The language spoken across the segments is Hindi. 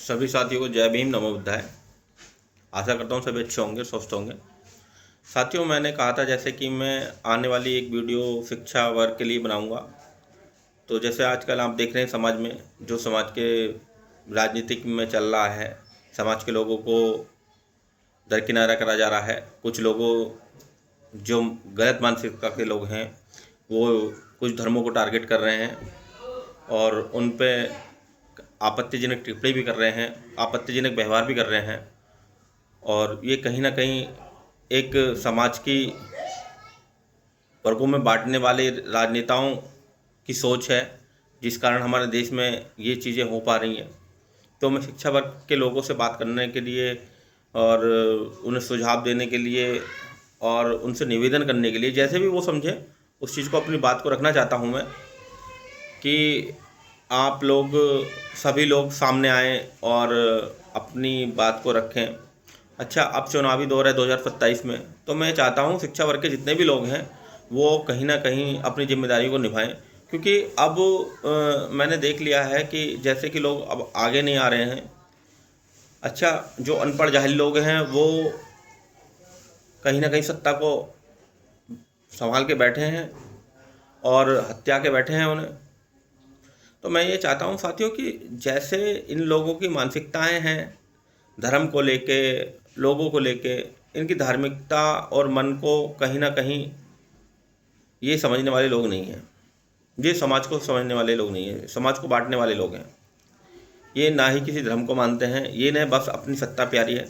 सभी साथियों को जय भीम, नमो बुद्धाय। आशा करता हूँ सभी अच्छे होंगे, स्वस्थ होंगे। साथियों, मैंने कहा था जैसे कि मैं आने वाली एक वीडियो शिक्षा वर्ग के लिए बनाऊंगा। तो जैसे आजकल आप देख रहे हैं समाज में जो समाज के राजनीतिक में चल रहा है, समाज के लोगों को दरकिनारा करा जा रहा है। कुछ लोगों जो गलत मानसिकता के लोग हैं वो कुछ धर्मों को टारगेट कर रहे हैं और उन पे आपत्तिजनक टिप्पणी भी कर रहे हैं, आपत्तिजनक व्यवहार भी कर रहे हैं। और ये कहीं ना कहीं एक समाज की वर्गों में बांटने वाले राजनेताओं की सोच है, जिस कारण हमारे देश में ये चीज़ें हो पा रही हैं। तो मैं शिक्षा वर्ग के लोगों से बात करने के लिए और उन्हें सुझाव देने के लिए और उनसे निवेदन करने के लिए, जैसे भी वो समझें उस चीज़ को, अपनी बात को रखना चाहता हूँ मैं कि आप लोग सभी लोग सामने आएँ और अपनी बात को रखें। अच्छा, अब चुनावी दौर है 2027 में, तो मैं चाहता हूँ शिक्षा वर्ग के जितने भी लोग हैं वो कहीं ना कहीं अपनी जिम्मेदारी को निभाएं, क्योंकि अब मैंने देख लिया है कि जैसे कि लोग अब आगे नहीं आ रहे हैं। अच्छा, जो अनपढ़ जाहिल लोग हैं वो कहीं ना कहीं सत्ता को संभाल के बैठे हैं और हत्या के बैठे हैं उन्हें। तो मैं ये चाहता हूँ साथियों कि जैसे इन लोगों की मानसिकताएं हैं धर्म को लेके, लोगों को लेके, इनकी धार्मिकता और मन को कहीं ना कहीं ये समझने वाले लोग नहीं हैं। ये समाज को समझने वाले लोग नहीं हैं, समाज को बांटने वाले लोग हैं। ये ना ही किसी धर्म को मानते हैं, ये न बस अपनी सत्ता प्यारी है।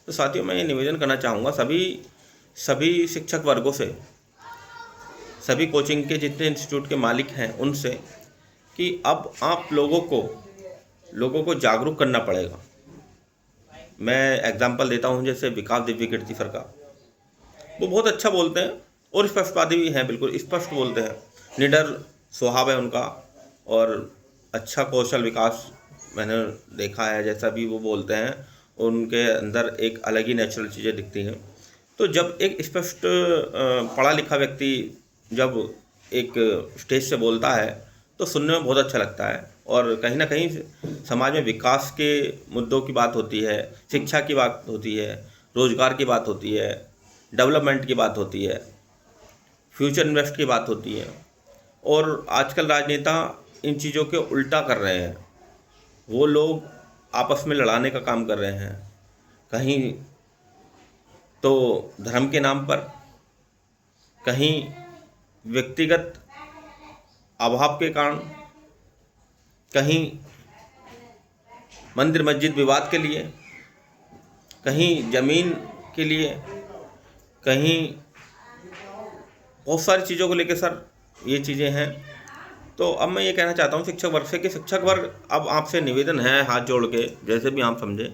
तो साथियों, मैं ये निवेदन करना चाहूँगा सभी शिक्षक वर्गों से, सभी कोचिंग के जितने इंस्टीट्यूट के मालिक हैं उनसे, कि अब आप लोगों को जागरूक करना पड़ेगा। मैं एग्जांपल देता हूँ, जैसे विकास दिव्य कीर्ति सर का। वो बहुत अच्छा बोलते हैं और स्पष्टवादी भी हैं, बिल्कुल स्पष्ट बोलते हैं। निडर स्वभाव है उनका और अच्छा कौशल विकास मैंने देखा है। जैसा भी वो बोलते हैं उनके अंदर एक अलग ही नेचुरल चीज़ें दिखती हैं। तो जब एक स्पष्ट पढ़ा लिखा व्यक्ति जब एक स्टेज से बोलता है तो सुनने में बहुत अच्छा लगता है। और कहीं ना कहीं समाज में विकास के मुद्दों की बात होती है, शिक्षा की बात होती है, रोजगार की बात होती है, डेवलपमेंट की बात होती है, फ्यूचर इन्वेस्ट की बात होती है। और आजकल राजनेता इन चीज़ों के उल्टा कर रहे हैं। वो लोग आपस में लड़ाने का काम कर रहे हैं, कहीं तो धर्म के नाम पर, कहीं व्यक्तिगत अभाव के कारण, कहीं मंदिर मस्जिद विवाद के लिए, कहीं ज़मीन के लिए, कहीं बहुत सारी चीज़ों को लेकर सर ये चीज़ें हैं। तो अब मैं ये कहना चाहता हूँ शिक्षक वर्ग से कि शिक्षक वर्ग, अब आपसे निवेदन है हाथ जोड़ के, जैसे भी आप समझें,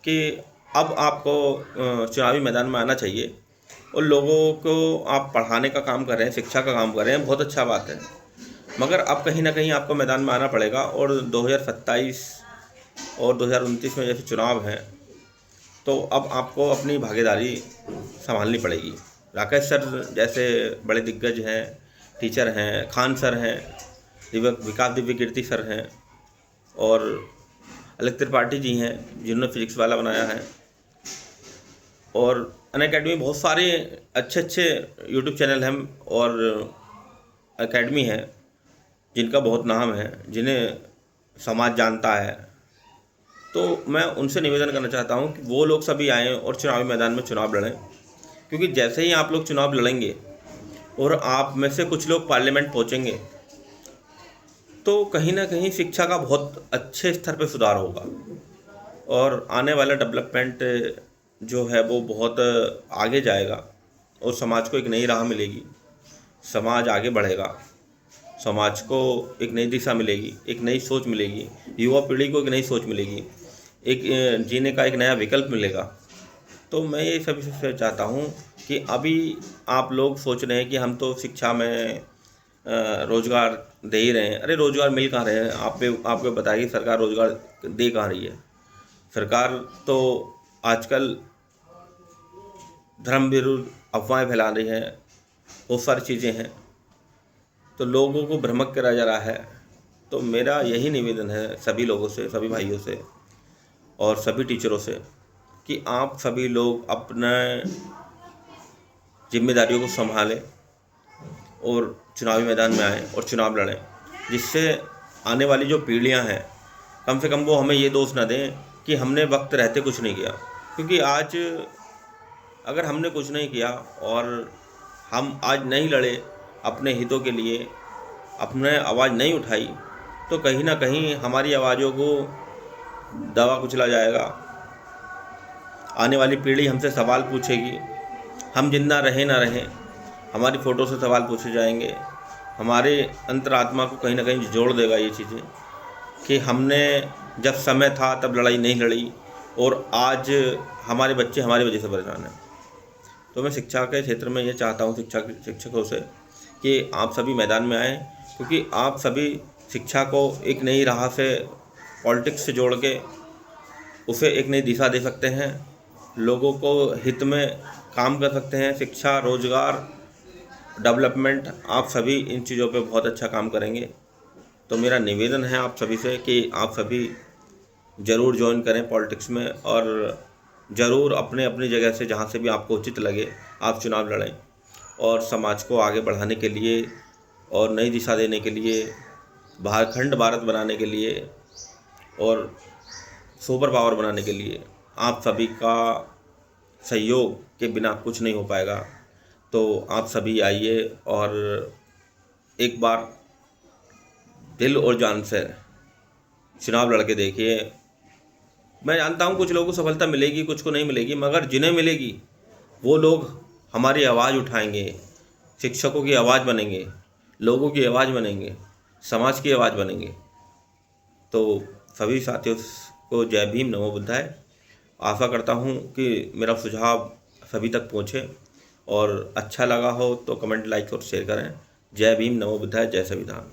कि अब आपको चुनावी मैदान में आना चाहिए और लोगों को आप पढ़ाने का काम कर रहे हैं, शिक्षा का काम कर रहे हैं, बहुत अच्छा बात है। मगर अब कहीं ना कहीं आपको मैदान में आना पड़ेगा। और 2027 और 2029 में जैसे चुनाव हैं, तो अब आपको अपनी भागीदारी संभालनी पड़ेगी। राकेश सर जैसे बड़े दिग्गज हैं, टीचर हैं, खान सर हैं, विकास दिव्य कीर्ति सर हैं, और अलग त्रिपाठी जी हैं जिन्होंने फिजिक्स वाला बनाया है, और अनअकैडमी बहुत सारे अच्छे यूट्यूब चैनल हैं और अकेडमी है जिनका बहुत नाम है, जिन्हें समाज जानता है। तो मैं उनसे निवेदन करना चाहता हूँ कि वो लोग सभी आएँ और चुनावी मैदान में चुनाव लड़ें, क्योंकि जैसे ही आप लोग चुनाव लड़ेंगे और आप में से कुछ लोग पार्लियामेंट पहुँचेंगे तो कहीं ना कहीं शिक्षा का बहुत अच्छे स्तर पर सुधार होगा और आने वाला डेवलपमेंट जो है वो बहुत आगे जाएगा और समाज को एक नई राह मिलेगी, समाज आगे बढ़ेगा, समाज को एक नई दिशा मिलेगी, एक नई सोच मिलेगी, युवा पीढ़ी को एक नई सोच मिलेगी, एक जीने का एक नया विकल्प मिलेगा। तो मैं ये सभी से चाहता हूँ कि अभी आप लोग सोच रहे हैं कि हम तो शिक्षा में रोज़गार दे ही रहे हैं। अरे रोज़गार मिल कहाँ रहे हैं? आपको बताइए, सरकार रोज़गार दे कहाँ रही है? सरकार तो आजकल धर्म विरुद्ध अफवाहें फैला रही है, बहुत सारी चीज़ें हैं, तो लोगों को भ्रमक करा जा रहा है। तो मेरा यही निवेदन है सभी लोगों से, सभी भाइयों से, और सभी टीचरों से कि आप सभी लोग अपने जिम्मेदारियों को संभालें और चुनावी मैदान में आएँ और चुनाव लड़ें, जिससे आने वाली जो पीढ़ियां हैं कम से कम वो हमें ये दोष ना दें कि हमने वक्त रहते कुछ नहीं किया। क्योंकि आज अगर हमने कुछ नहीं किया और हम आज नहीं लड़े अपने हितों के लिए, अपने आवाज़ नहीं उठाई, तो कहीं ना कहीं हमारी आवाज़ों को दबा कुचला जाएगा। आने वाली पीढ़ी हमसे सवाल पूछेगी, हम जिंदा रहें ना रहें, हमारी फ़ोटो से सवाल पूछे जाएंगे। हमारे अंतरात्मा को कहीं ना कहीं जोड़ देगा ये चीज़ें कि हमने जब समय था तब लड़ाई नहीं लड़ी और आज हमारे बच्चे हमारी वजह से परेशान हैं। तो मैं शिक्षा के क्षेत्र में ये चाहता हूँ शिक्षकों से कि आप सभी मैदान में आएँ, क्योंकि आप सभी शिक्षा को एक नई राह से, पॉलिटिक्स से जोड़ के उसे एक नई दिशा दे सकते हैं, लोगों को हित में काम कर सकते हैं। शिक्षा, रोजगार, डेवलपमेंट, आप सभी इन चीज़ों पे बहुत अच्छा काम करेंगे। तो मेरा निवेदन है आप सभी से कि आप सभी ज़रूर ज्वाइन करें पॉलिटिक्स में और ज़रूर अपने अपनी जगह से, जहाँ से भी आपको उचित लगे, आप चुनाव लड़ें और समाज को आगे बढ़ाने के लिए और नई दिशा देने के लिए, अखंड भारत बनाने के लिए और सुपर पावर बनाने के लिए आप सभी का सहयोग के बिना कुछ नहीं हो पाएगा। तो आप सभी आइए और एक बार दिल और जान से चुनाव लड़के देखिए। मैं जानता हूँ कुछ लोगों को सफलता मिलेगी, कुछ को नहीं मिलेगी, मगर जिन्हें मिलेगी वो लोग हमारी आवाज़ उठाएंगे, शिक्षकों की आवाज़ बनेंगे, लोगों की आवाज़ बनेंगे, समाज की आवाज़ बनेंगे। तो सभी साथियों को जय भीम, नमो बुद्धाय। आशा करता हूँ कि मेरा सुझाव सभी तक पहुँचे और अच्छा लगा हो तो कमेंट, लाइक और शेयर करें। जय भीम, नमो बुद्धाय, जय संविधान।